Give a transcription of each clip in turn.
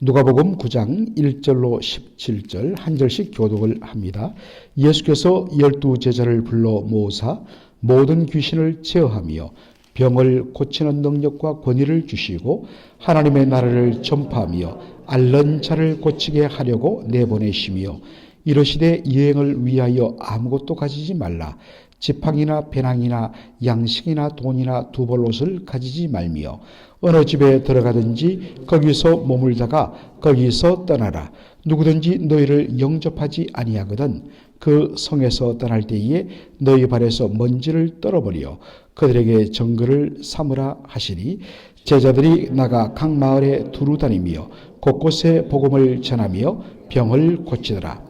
누가복음 9장 1절로 17절 한 절씩 교독을 합니다. 예수께서 12제자를 불러 모으사 모든 귀신을 제어하며 병을 고치는 능력과 권위를 주시고 하나님의 나라를 전파하며 앓는 자를 고치게 하려고 내보내시며 이르시되 여행을 위하여 아무것도 가지지 말라. 지팡이나 배낭이나 양식이나 돈이나 두벌옷을 가지지 말며 어느 집에 들어가든지 거기서 머물다가 거기서 떠나라. 누구든지 너희를 영접하지 아니하거든 그 성에서 떠날 때에 너희 발에서 먼지를 떨어버려 그들에게 정글을 삼으라 하시니 제자들이 나가 각 마을에 두루 다니며 곳곳에 복음을 전하며 병을 고치더라.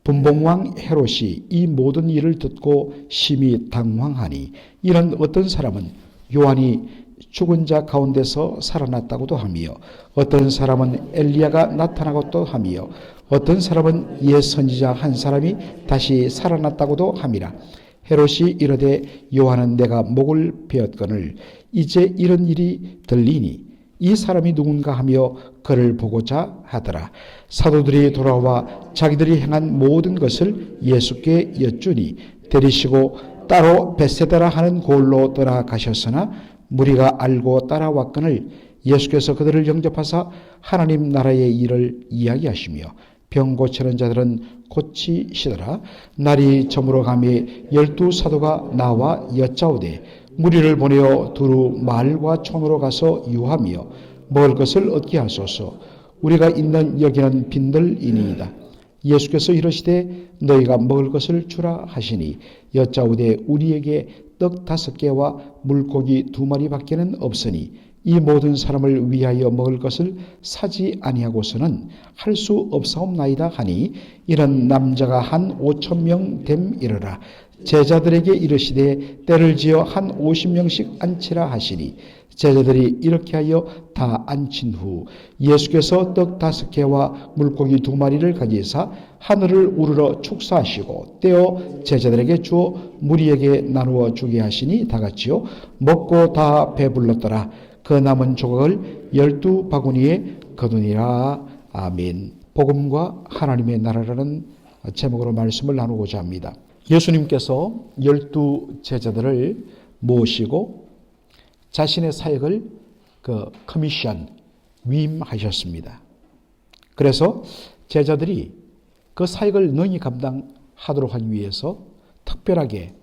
분봉왕 헤롯이 이 모든 일을 듣고 심히 당황하니 이런 어떤 사람은 요한이 죽은 자 가운데서 살아났다고도 하며 어떤 사람은 엘리야가 나타나고도 하며 어떤 사람은 옛 선지자 한 사람이 다시 살아났다고도 함이라. 헤롯이 이르되 요한은 내가 목을 베었거늘 이제 이런 일이 들리니 이 사람이 누군가 하며 그를 보고자 하더라. 사도들이 돌아와 자기들이 행한 모든 것을 예수께 여쭈니 데리시고 따로 벳세다라 하는 골로 떠나가셨으나 무리가 알고 따라왔거늘 예수께서 그들을 영접하사 하나님 나라의 일을 이야기하시며 병 고치는 자들은 고치시더라. 날이 저물어 가매 12사도가 나와 여짜오되 무리를 보내어 두루 마을과 촌으로 가서 유하며 먹을 것을 얻게 하소서. 우리가 있는 여기는 빈들이니이다. 예수께서 이르시되 너희가 먹을 것을 주라 하시니 여짜오되 우리에게 떡 5개와 물고기 2마리밖에는 없으니 이 모든 사람을 위하여 먹을 것을 사지 아니하고서는 할 수 없사옵나이다 하니 이런 남자가 한 5,000명 됨이르라. 제자들에게 이르시되 때를 지어 한 50명씩 앉히라 하시니 제자들이 이렇게 하여 다 앉힌 후 예수께서 떡 5개와 물고기 2마리를 가지사 하늘을 우러러 축사하시고 떼어 제자들에게 주어 무리에게 나누어 주게 하시니 다같이요 먹고 다 배불렀더라. 그 남은 조각을 12바구니에 거두니라. 아멘. 복음과 하나님의 나라라는 제목으로 말씀을 나누고자 합니다. 예수님께서 12제자들을 모시고 자신의 사역을 커미션, 위임하셨습니다. 그래서 제자들이 그 사역을 능히 감당하도록 하기 위해서 특별하게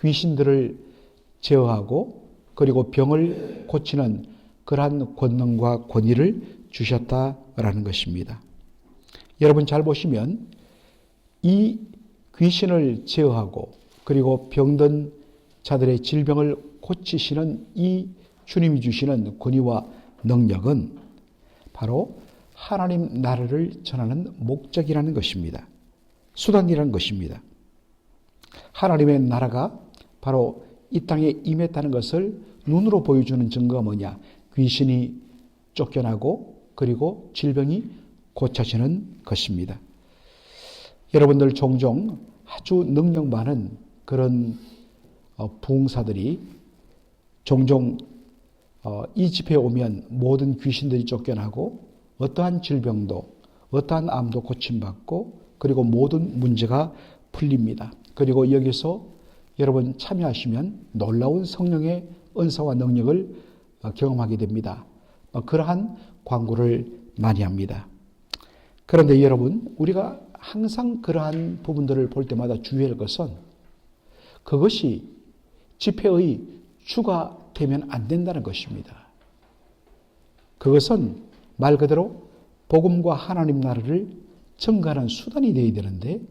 귀신들을 제어하고 그리고 병을 고치는 그러한 권능과 권위를 주셨다라는 것입니다. 여러분 잘 보시면 이 귀신을 제어하고 그리고 병든 자들의 질병을 고치시는 이 주님이 주시는 권위와 능력은 바로 하나님 나라를 전하는 목적이라는 것입니다. 수단이라는 것입니다. 하나님의 나라가 바로 이 땅에 임했다는 것을 눈으로 보여주는 증거가 뭐냐? 귀신이 쫓겨나고 그리고 질병이 고쳐지는 것입니다. 여러분들 종종 아주 능력 많은 그런 부흥사들이 종종 이 집회에 오면 모든 귀신들이 쫓겨나고 어떠한 질병도 어떠한 암도 고침받고 그리고 모든 문제가 풀립니다. 그리고 여기서 여러분 참여하시면 놀라운 성령의 은사와 능력을 경험하게 됩니다. 그러한 광고를 많이 합니다. 그런데 여러분 우리가 항상 그러한 부분들을 볼 때마다 주의할 것은 그것이 집회의 주가 되면 안 된다는 것입니다. 그것은 말 그대로 복음과 하나님 나라를 증가하는 수단이 되어야 되는데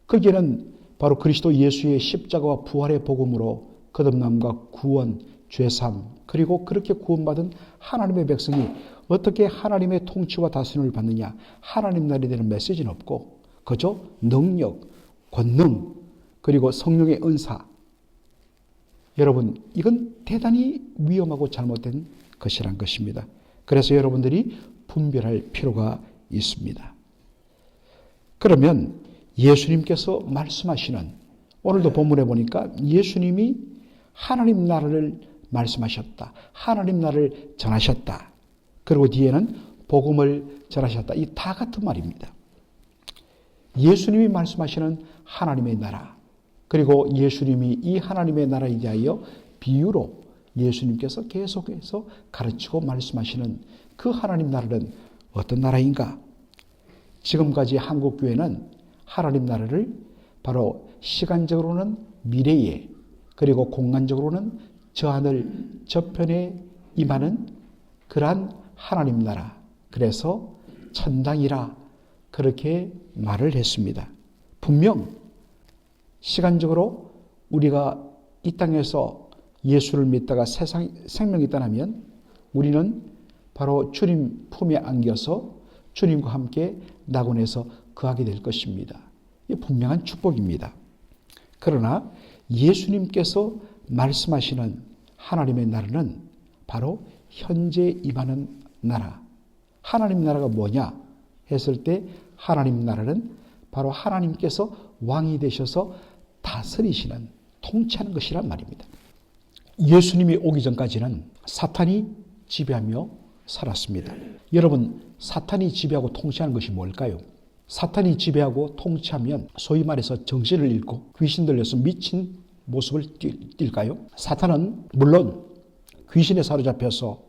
거기에는 바로 그리스도 예수의 십자가와 부활의 복음으로 거듭남과 구원, 죄삼 그리고 그렇게 구원받은 하나님의 백성이 어떻게 하나님의 통치와 다스림을 받느냐 하나님 나라에 대한 메시지는 없고 그저 능력, 권능 그리고 성령의 은사 여러분 이건 대단히 위험하고 잘못된 것이란 것입니다. 그래서 여러분들이 분별할 필요가 있습니다. 그러면 예수님께서 말씀하시는 오늘도 본문에 보니까 예수님이 하나님 나라를 말씀하셨다. 하나님 나라를 전하셨다. 그리고 뒤에는 복음을 전하셨다. 이 다 같은 말입니다. 예수님이 말씀하시는 하나님의 나라, 그리고 예수님이 이 하나님의 나라에 대하여 비유로 예수님께서 계속해서 가르치고 말씀하시는 그 하나님 나라는 어떤 나라인가? 지금까지 한국교회는 하나님 나라를 바로 시간적으로는 미래에, 그리고 공간적으로는 저 하늘 저편에 임하는 그러한 하나님 나라, 그래서 천당이라 그렇게 말을 했습니다. 분명 시간적으로 우리가 이 땅에서 예수를 믿다가 세상 생명이 떠나면 우리는 바로 주님 품에 안겨서 주님과 함께 낙원에서 거하게 될 것입니다. 이 분명한 축복입니다. 그러나 예수님께서 말씀하시는 하나님의 나라는 바로 현재 임하는 나라. 하나님 나라가 뭐냐 했을 때 하나님 나라는 바로 하나님께서 왕이 되셔서 다스리시는, 통치하는 것이란 말입니다. 예수님이 오기 전까지는 사탄이 지배하며 살았습니다. 여러분, 사탄이 지배하고 통치하는 것이 뭘까요? 사탄이 지배하고 통치하면 소위 말해서 정신을 잃고 귀신 들려서 미친 모습을 띌까요? 사탄은 물론 귀신에 사로잡혀서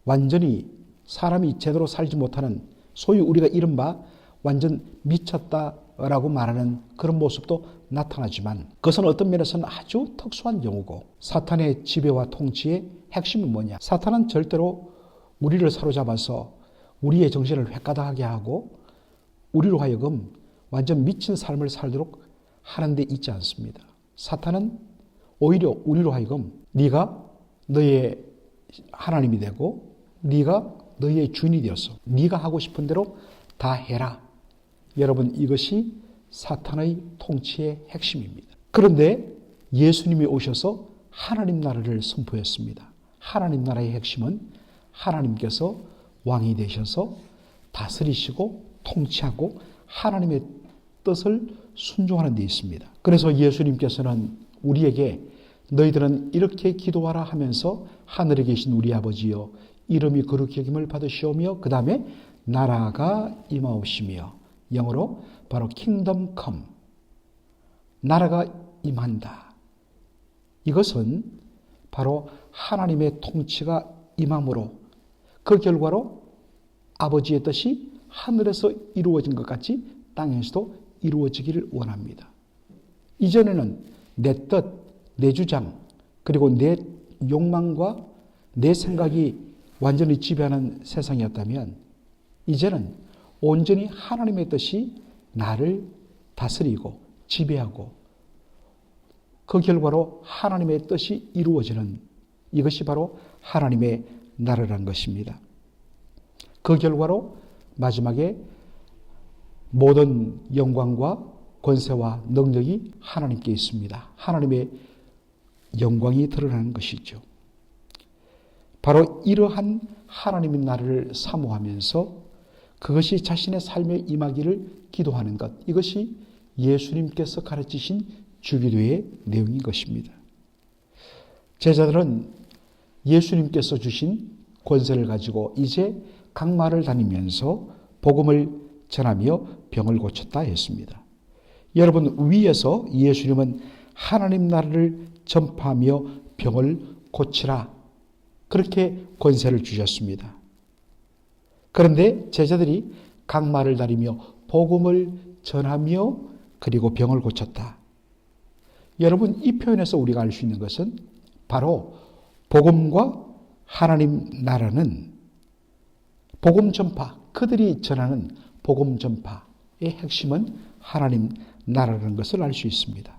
완전히 사람이 제대로 살지 못하는, 소위 우리가 이른바 완전 미쳤다라고 말하는 그런 모습도 나타나지만, 그것은 어떤 면에서는 아주 특수한 경우고, 사탄의 지배와 통치의 핵심은 뭐냐? 사탄은 절대로 우리를 사로잡아서 우리의 정신을 획가닥하게 하고 우리로 하여금 완전 미친 삶을 살도록 하는 데 있지 않습니다. 사탄은 오히려 우리로 하여금 네가 너의 하나님이 되고 네가 너의 주인이 되어서 네가 하고 싶은 대로 다 해라. 여러분, 이것이 사탄의 통치의 핵심입니다. 그런데 예수님이 오셔서 하나님 나라를 선포했습니다. 하나님 나라의 핵심은 하나님께서 왕이 되셔서 다스리시고 통치하고 하나님의 뜻을 순종하는 데 있습니다. 그래서 예수님께서는 우리에게 너희들은 이렇게 기도하라 하면서 하늘에 계신 우리 아버지여 이름이 거룩히 여김을 받으시오며, 그 다음에 나라가 임하옵시며, 영어로 바로 kingdom come, 나라가 임한다. 이것은 바로 하나님의 통치가 임함으로 그 결과로 아버지의 뜻이 하늘에서 이루어진 것 같이 땅에서도 이루어지기를 원합니다. 이전에는 내 뜻, 내 주장, 그리고 내 욕망과 내 생각이 완전히 지배하는 세상이었다면, 이제는 온전히 하나님의 뜻이 나를 다스리고 지배하고 그 결과로 하나님의 뜻이 이루어지는, 이것이 바로 하나님의 나라라는 것입니다. 그 결과로 마지막에 모든 영광과 권세와 능력이 하나님께 있습니다. 하나님의 영광이 드러나는 것이죠. 바로 이러한 하나님의 나라를 사모하면서 그것이 자신의 삶에 임하기를 기도하는 것, 이것이 예수님께서 가르치신 주기도의 내용인 것입니다. 제자들은 예수님께서 주신 권세를 가지고 이제 각 마을을 다니면서 복음을 전하며 병을 고쳤다 했습니다. 여러분, 위에서 예수님은 하나님 나라를 전파하며 병을 고치라, 그렇게 권세를 주셨습니다. 그런데 제자들이 각 마을을 다니며 복음을 전하며 그리고 병을 고쳤다. 여러분, 이 표현에서 우리가 알 수 있는 것은 바로 복음과 하나님 나라는 복음 전파, 그들이 전하는 복음 전파의 핵심은 하나님 나라라는 것을 알 수 있습니다.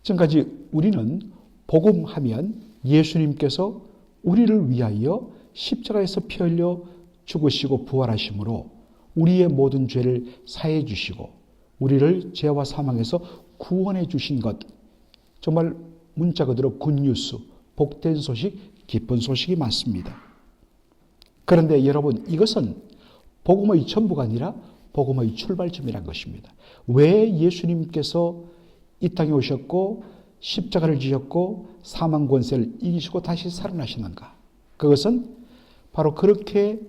지금까지 우리는 복음하면 예수님께서 우리를 위하여 십자가에서 피 흘려 죽으시고 부활하심으로 우리의 모든 죄를 사해 주시고 우리를 죄와 사망에서 구원해 주신 것, 정말 문자 그대로 굿뉴스, 복된 소식, 기쁜 소식이 맞습니다. 그런데 여러분, 이것은 복음의 전부가 아니라 복음의 출발점이란 것입니다. 왜 예수님께서 이 땅에 오셨고 십자가를 지셨고 사망 권세를 이기시고 다시 살아나시는가? 그것은 바로 그렇게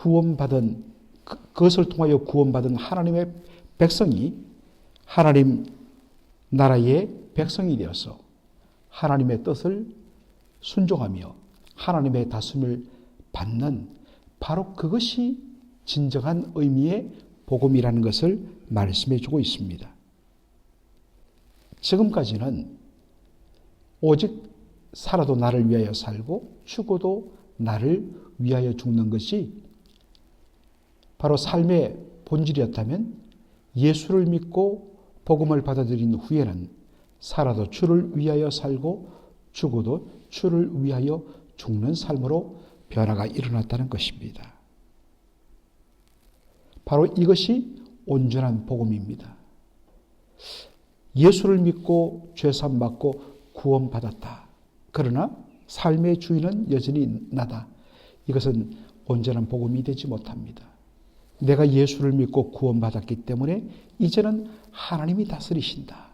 구원받은 그것을 통하여 구원받은 하나님의 백성이 하나님 나라의 백성이 되어서 하나님의 뜻을 순종하며 하나님의 다스림을 받는 바로 그것이 진정한 의미의 복음이라는 것을 말씀해 주고 있습니다. 지금까지는 오직 살아도 나를 위하여 살고 죽어도 나를 위하여 죽는 것이 바로 삶의 본질이었다면 예수를 믿고 복음을 받아들인 후에는 살아도 주를 위하여 살고 죽어도 주를 위하여 죽는 삶으로 변화가 일어났다는 것입니다. 바로 이것이 온전한 복음입니다. 예수를 믿고 죄사함 받고 구원받았다. 그러나 삶의 주인은 여전히 나다. 이것은 온전한 복음이 되지 못합니다. 내가 예수를 믿고 구원받았기 때문에 이제는 하나님이 다스리신다.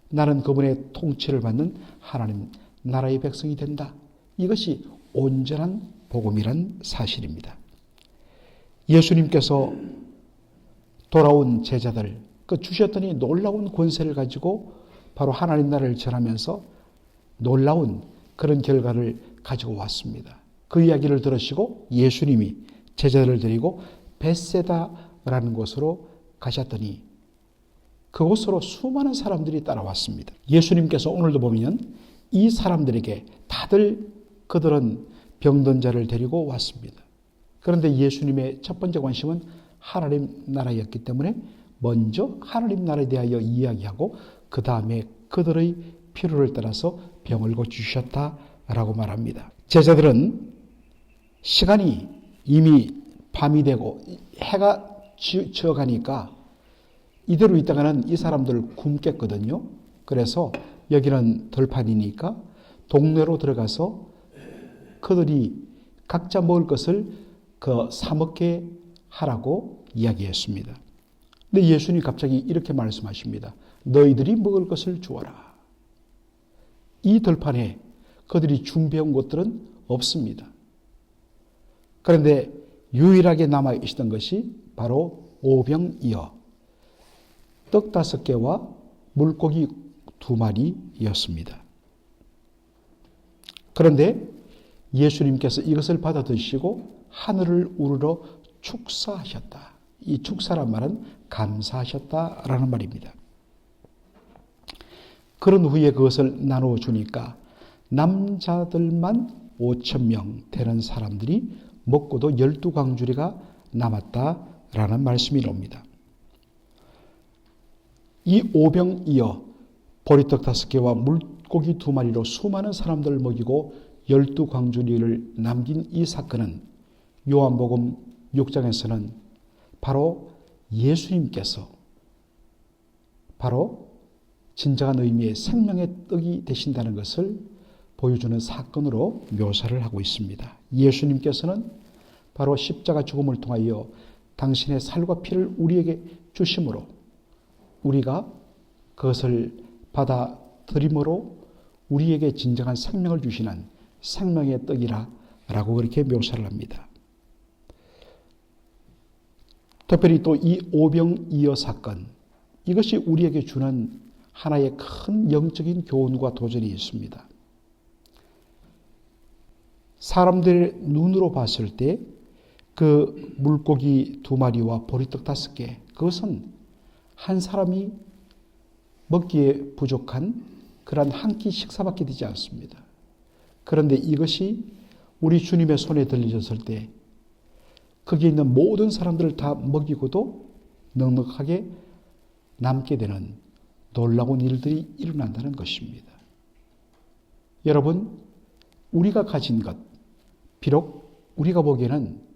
나는 그분의 통치를 받는 하나님 나라의 백성이 된다. 이것이 온전한 복음이란 사실입니다. 예수님께서 돌아온 제자들, 그 주셨더니 놀라운 권세를 가지고 바로 하나님 나라를 전하면서 놀라운 그런 결과를 가지고 왔습니다. 그 이야기를 들으시고 예수님이 제자들을 데리고 벳세다라는 곳으로 가셨더니 그곳으로 수많은 사람들이 따라왔습니다. 예수님께서 오늘도 보면 이 사람들에게 다들 그들은 병든 자를 데리고 왔습니다. 그런데 예수님의 첫 번째 관심은 하나님 나라였기 때문에 먼저 하나님 나라에 대하여 이야기하고 그 다음에 그들의 필요를 따라서 병을 고치셨다라고 말합니다. 제자들은 시간이 이미 밤이 되고 해가 지어가니까 이대로 있다가는 이 사람들 굶겠거든요. 그래서 여기는 들판이니까 동네로 들어가서 그들이 각자 먹을 것을 사 먹게 하라고 이야기했습니다. 근데 예수님이 갑자기 이렇게 말씀하십니다. 너희들이 먹을 것을 주어라. 이 들판에 그들이 준비한 것들은 없습니다. 그런데 유일하게 남아있던 것이 바로 오병이어 떡 5개와 물고기 2마리였습니다. 그런데 예수님께서 이것을 받아 드시고 하늘을 우러러 축사하셨다. 이 축사란 말은 감사하셨다라는 말입니다. 그런 후에 그것을 나누어 주니까 남자들만 5,000명 되는 사람들이 먹고도 12광주리가 남았다라는 말씀이 나옵니다. 이 오병이어 보리떡 5개와 물고기 2마리로 수많은 사람들을 먹이고 12광주리를 남긴 이 사건은 요한복음 6장에서는 바로 예수님께서 바로 진정한 의미의 생명의 떡이 되신다는 것을 보여주는 사건으로 묘사를 하고 있습니다. 예수님께서는 바로 십자가 죽음을 통하여 당신의 살과 피를 우리에게 주심으로 우리가 그것을 받아들임으로 우리에게 진정한 생명을 주시는 생명의 떡이라고 그렇게 묘사를 합니다. 특별히 또 이 오병이어 사건, 이것이 우리에게 주는 하나의 큰 영적인 교훈과 도전이 있습니다. 사람들의 눈으로 봤을 때 그 물고기 2마리와 보리떡 5개, 그것은 한 사람이 먹기에 부족한 그러한 한 끼 식사밖에 되지 않습니다. 그런데 이것이 우리 주님의 손에 들려졌을 때 거기에 있는 모든 사람들을 다 먹이고도 넉넉하게 남게 되는 놀라운 일들이 일어난다는 것입니다. 여러분, 우리가 가진 것, 비록 우리가 보기에는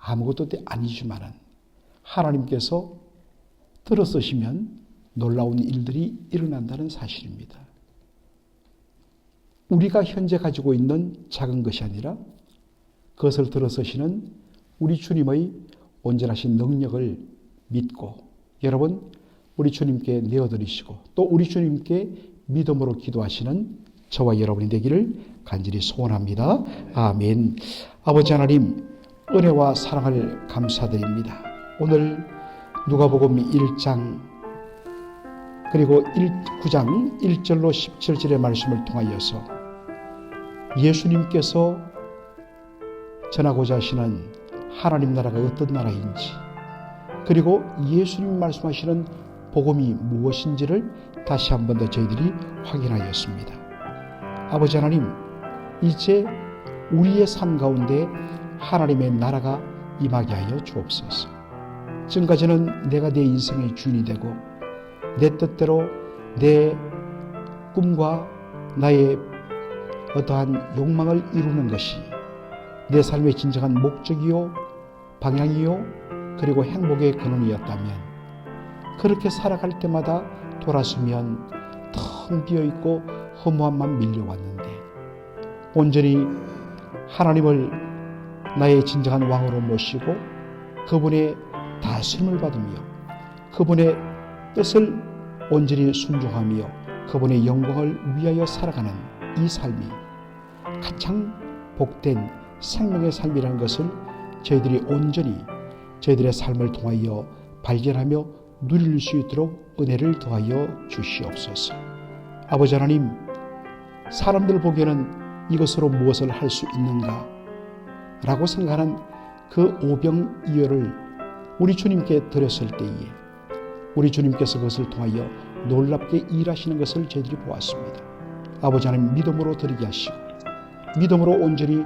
아무것도 아니지만은 하나님께서 들어서시면 놀라운 일들이 일어난다는 사실입니다. 우리가 현재 가지고 있는 작은 것이 아니라 그것을 들어서시는 우리 주님의 온전하신 능력을 믿고 여러분 우리 주님께 내어드리시고 또 우리 주님께 믿음으로 기도하시는 저와 여러분이 되기를 간절히 소원합니다. 아멘. 아버지 하나님, 은혜와 사랑을 감사드립니다. 오늘 누가복음 1장 그리고 9장 1절로 17절의 말씀을 통하여서 예수님께서 전하고자 하시는 하나님 나라가 어떤 나라인지, 그리고 예수님 말씀하시는 복음이 무엇인지를 다시 한 번 더 저희들이 확인하였습니다. 아버지 하나님, 이제 우리의 삶 가운데 하나님의 나라가 임하게 하여 주옵소서. 지금까지는 내가 내 인생의 주인이 되고 내 뜻대로 내 꿈과 나의 어떠한 욕망을 이루는 것이 내 삶의 진정한 목적이요, 방향이요, 그리고 행복의 근원이었다면, 그렇게 살아갈 때마다 돌아서면 텅 비어있고 허무함만 밀려왔는데, 온전히 하나님을 나의 진정한 왕으로 모시고 그분의 다스림을 받으며 그분의 뜻을 온전히 순종하며 그분의 영광을 위하여 살아가는 이 삶이 가장 복된 생명의 삶이라는 것을 저희들이 온전히 저희들의 삶을 통하여 발견하며 누릴 수 있도록 은혜를 더하여 주시옵소서. 아버지 하나님, 사람들 보기에는 이것으로 무엇을 할 수 있는가 라고 생각하는 그 오병이어를 우리 주님께 드렸을 때에 우리 주님께서 그것을 통하여 놀랍게 일하시는 것을 저희들이 보았습니다. 아버지 하나님, 믿음으로 드리게 하시고 믿음으로 온전히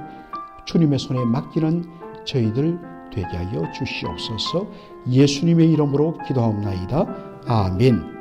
주님의 손에 맡기는 저희들 되게 하여 주시옵소서. 예수님의 이름으로 기도하옵나이다. 아멘.